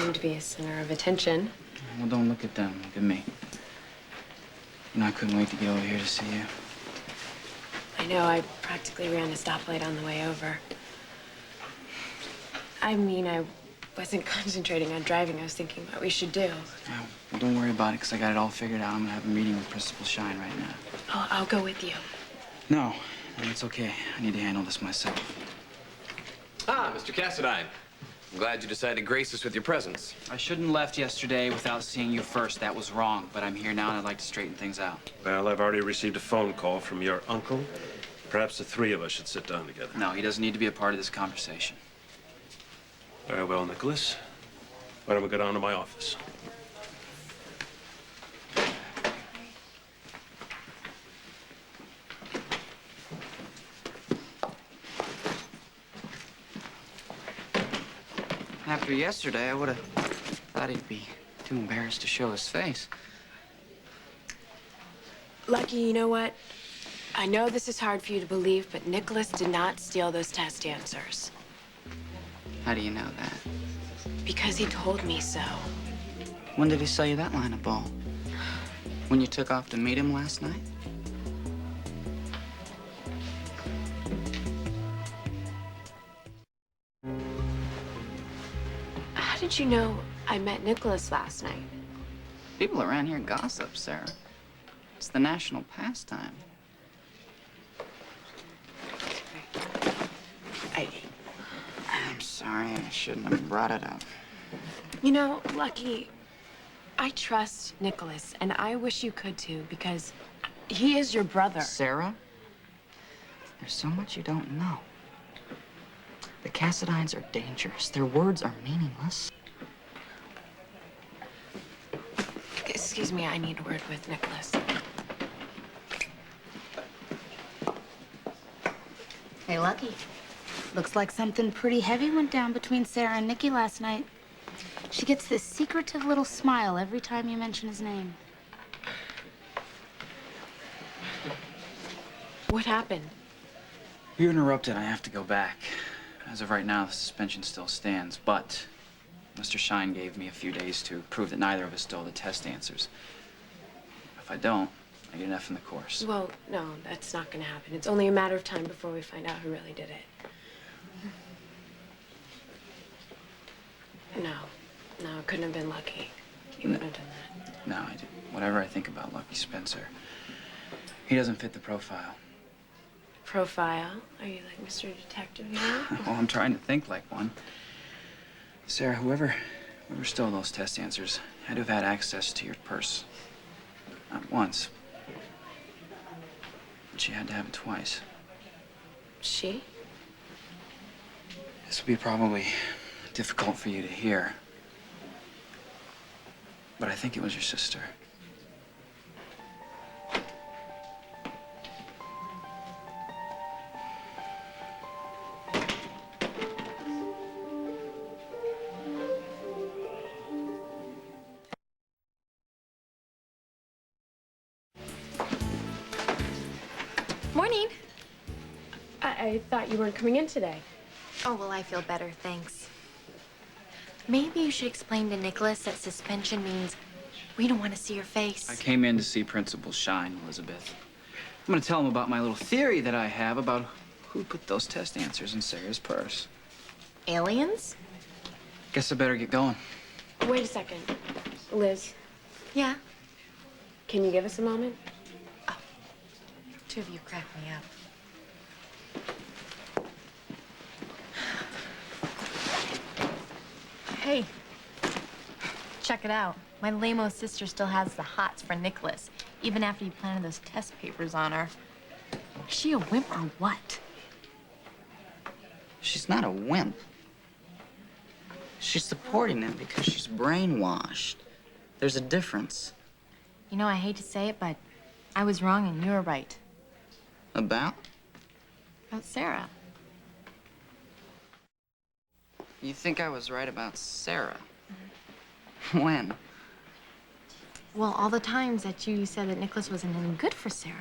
seem to be a center of attention. Well, don't look at them. Look at me. You know, I couldn't wait to get over here to see you. I know, I practically ran a stoplight on the way over. I mean, I wasn't concentrating on driving. I was thinking what we should do. Yeah, well, don't worry about it, because I got it all figured out. I'm gonna have a meeting with Principal Shine right now. Oh, I'll go with you. No, it's okay. I need to handle this myself. Ah, Mr. Cassadine. I'm glad you decided to grace us with your presence. I shouldn't have left yesterday without seeing you first. That was wrong, but I'm here now and I'd like to straighten things out. Well, I've already received a phone call from your uncle. Perhaps the three of us should sit down together. No, he doesn't need to be a part of this conversation. Very well, Nicholas. Why don't we go down to my office? After yesterday, I would have thought he'd be too embarrassed to show his face. Lucky, you know what? I know this is hard for you to believe, but Nikolas did not steal those test answers. How do you know that? Because he told me so. When did he sell you that line of ball? When you took off to meet him last night? How did you know I met Nikolas last night? People around here gossip, Sarah. It's the national pastime. I'm sorry, I shouldn't have brought it up. You know, Lucky, I trust Nikolas, and I wish you could too, because he is your brother. Sarah, there's so much you don't know. The Cassadines are dangerous. Their words are meaningless. Excuse me, I need a word with Nikolas. Hey, Lucky. Looks like something pretty heavy went down between Sarah and Nikki last night. She gets this secretive little smile every time you mention his name. What happened? You interrupted. I have to go back. As of right now, the suspension still stands, but Mr. Shine gave me a few days to prove that neither of us stole the test answers. If I don't, I get an F in the course. Well, no, that's not gonna happen. It's only a matter of time before we find out who really did it. No, it couldn't have been Lucky. He wouldn't have done that. No, I didn't. Whatever I think about Lucky Spencer, he doesn't fit the profile. Profile? Are you like Mr. Detective now? Well, I'm trying to think like one. Sarah, whoever stole those test answers had to have had access to your purse. Not once. But she had to have it twice. She? This will be probably difficult for you to hear. But I think it was your sister. Morning. I thought you weren't coming in today. Oh, well, I feel better, thanks. Maybe you should explain to Nicholas that suspension means we don't want to see your face. I came in to see Principal Shine, Elizabeth. I'm gonna tell him about my little theory that I have about who put those test answers in Sarah's purse. Aliens? Guess I better get going. Wait a second. Liz, Yeah. can you give us a moment? Two of you crack me up. Hey, check it out. My lame-o sister still has the hots for Nicholas, even after he planted those test papers on her. Is she a wimp or what? She's not a wimp. She's supporting him because she's brainwashed. There's a difference. You know, I hate to say it, but I was wrong and you were right. About? About Sarah. You think I was right about Sarah? When? Well, all the times that you said that Nicholas wasn't any good for Sarah.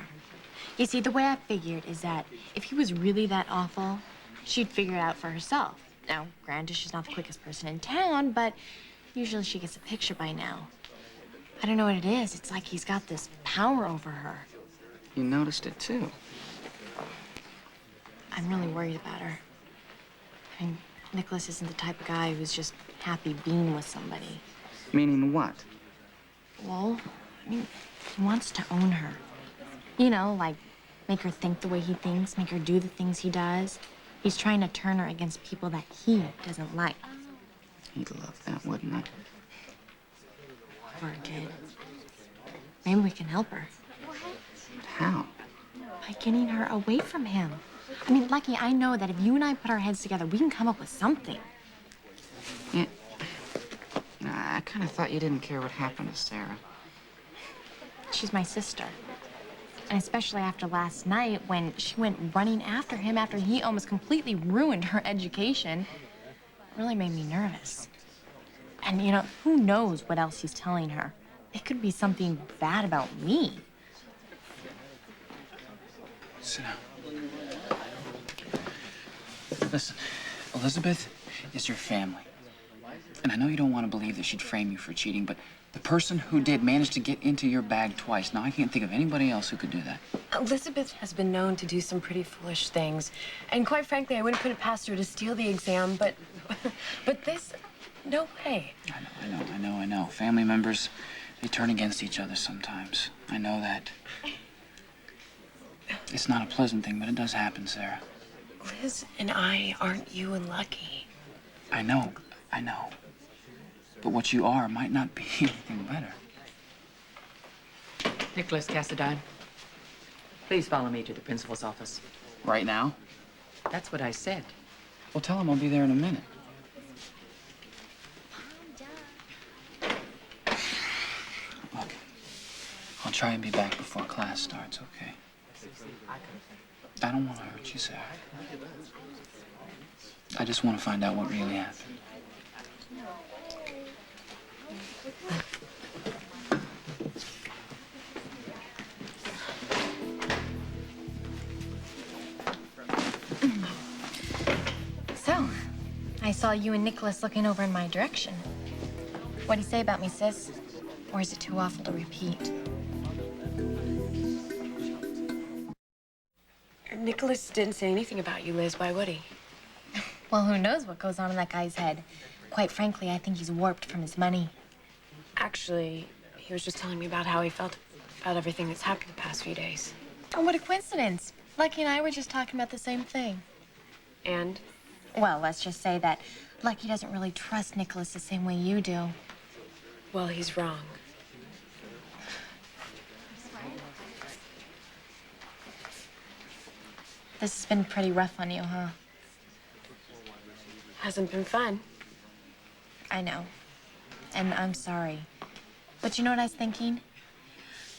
You see, the way I figured is that if he was really that awful, she'd figure it out for herself. Now, granted, she's not the quickest person in town, but, Usually she gets a picture by now. I don't know what it is. It's like he's got this power over her. You noticed it, too. I'm really worried about her. I mean, Nikolas isn't the type of guy who's just happy being with somebody. Meaning what? Well, I mean, he wants to own her. You know, like, make her think the way he thinks, make her do the things he does. He's trying to turn her against people that he doesn't like. He'd love that, wouldn't he? Poor kid. Maybe we can help her. How? By getting her away from him. I mean, Lucky, I know that if you and I put our heads together, we can come up with something. Yeah. Nah, I kind of thought you didn't care what happened to Sarah. She's my sister. And especially after last night when she went running after him after he almost completely ruined her education, it really made me nervous. And, you know, who knows what else he's telling her? It could be something bad about me. Sit down. Listen, Elizabeth is your family. And I know you don't want to believe that she'd frame you for cheating, but the person who did managed to get into your bag twice. Now, I can't think of anybody else who could do that. Elizabeth has been known to do some pretty foolish things. And quite frankly, I wouldn't put it past her to steal the exam, but this, no way. I know. Family members, they turn against each other sometimes. I know that. It's not a pleasant thing, but it does happen, Sarah. Liz and I aren't you and Lucky. I know. But what you are might not be anything better. Nikolas Sarah, please follow me to the principal's office. Right now? That's what I said. Well, tell him I'll be there in a minute. Look, I'll try and be back before class starts, okay? I don't want to hurt you, Sarah. I just want to find out what really happened. So, I saw you and Nikolas looking over in my direction. What'd he say about me, sis? Or is it too awful to repeat? Nikolas didn't say anything about you, Liz. Why would he? Well, who knows what goes on in that guy's head? Quite frankly, I think he's warped from his money. Actually, he was just telling me about how he felt about everything that's happened the past few days. Oh, what a coincidence. Lucky and I were just talking about the same thing. And? Well, let's just say that Lucky doesn't really trust Nikolas the same way you do. Well, he's wrong. This has been pretty rough on you, huh? Hasn't been fun. I know. And I'm sorry. But you know what I was thinking?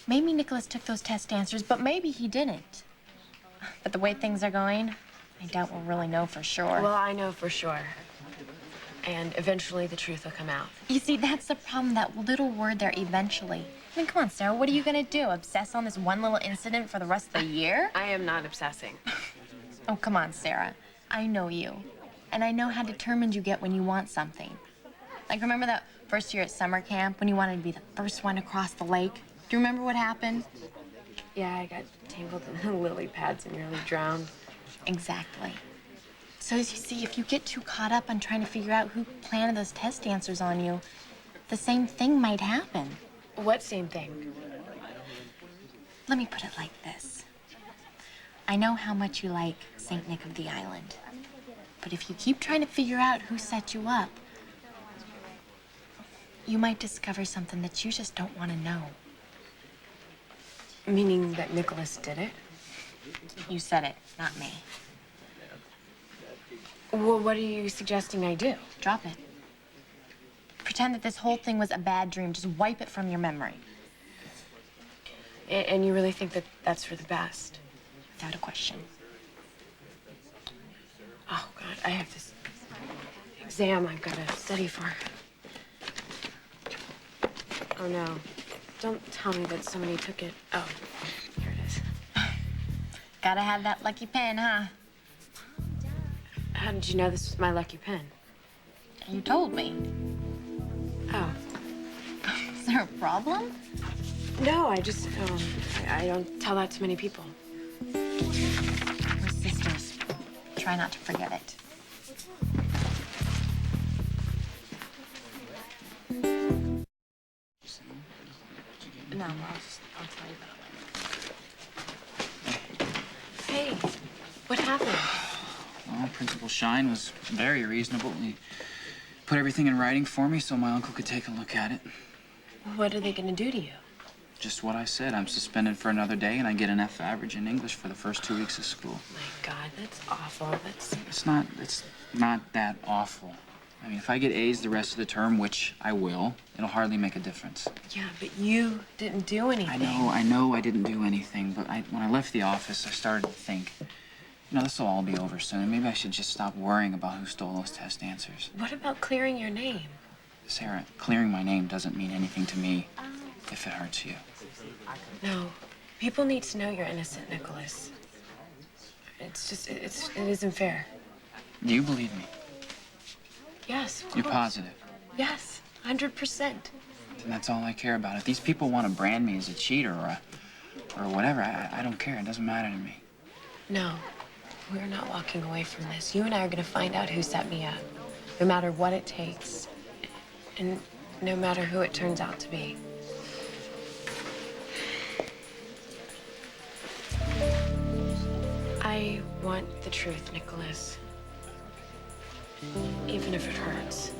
Maybe Nikolas took those test answers, but maybe he didn't. But the way things are going, I doubt we'll really know for sure. Well, I know for sure. And eventually the truth will come out. You see, that's the problem, that little word there, eventually. I mean, come on, Sarah, what are you gonna do? Obsess on this one little incident for the rest of the year? I am not obsessing. Oh, come on, Sarah. I know you. And I know how determined you get when you want something. Like, remember that first year at summer camp when you wanted to be the first one across the lake? Do you remember what happened? Yeah, I got tangled in the lily pads and nearly drowned. Exactly. So as you see, if you get too caught up on trying to figure out who planted those test answers on you, the same thing might happen. What same thing? Let me put it like this. I know how much you like St. Nick of the Island. But if you keep trying to figure out who set you up, you might discover something that you just don't want to know. Meaning that Nikolas did it? You said it, not me. Well, what are you suggesting I do? Drop it. Pretend that this whole thing was a bad dream. Just wipe it from your memory. And you really think that that's for the best? Without a question. Oh, God, I have this exam I've got to study for. Oh, no. Don't tell me that somebody took it. Oh, here it is. Gotta have that lucky pen, huh? How did you know this was my lucky pen? You told me. Oh. Is there a problem? No, I don't tell that to many people. We're sisters. Try not to forget it. No, I'll tell you about it. Hey, what happened? Well, Principal Shine was very reasonable. He put everything in writing for me so my uncle could take a look at it. What are they gonna do to you? Just what I said. I'm suspended for another day, and I get an F average in English for the first 2 weeks of school. My God, that's awful. It's not that awful. I mean, if I get A's the rest of the term, which I will, it'll hardly make a difference. Yeah, but you didn't do anything. I know I didn't do anything, but when I left the office, I started to think, this will all be over soon. Maybe I should just stop worrying about who stole those test answers. What about clearing your name? Sarah, clearing my name doesn't mean anything to me if it hurts you. No, people need to know you're innocent, Nicholas. It isn't fair. Do you believe me? Yes, of course. You're positive? Yes, 100%. And that's all I care about. If these people want to brand me as a cheater or whatever, I don't care. It doesn't matter to me. No, we're not walking away from this. You and I are gonna find out who set me up, no matter what it takes, and no matter who it turns out to be. I want the truth, Nicholas. Even if it hurts.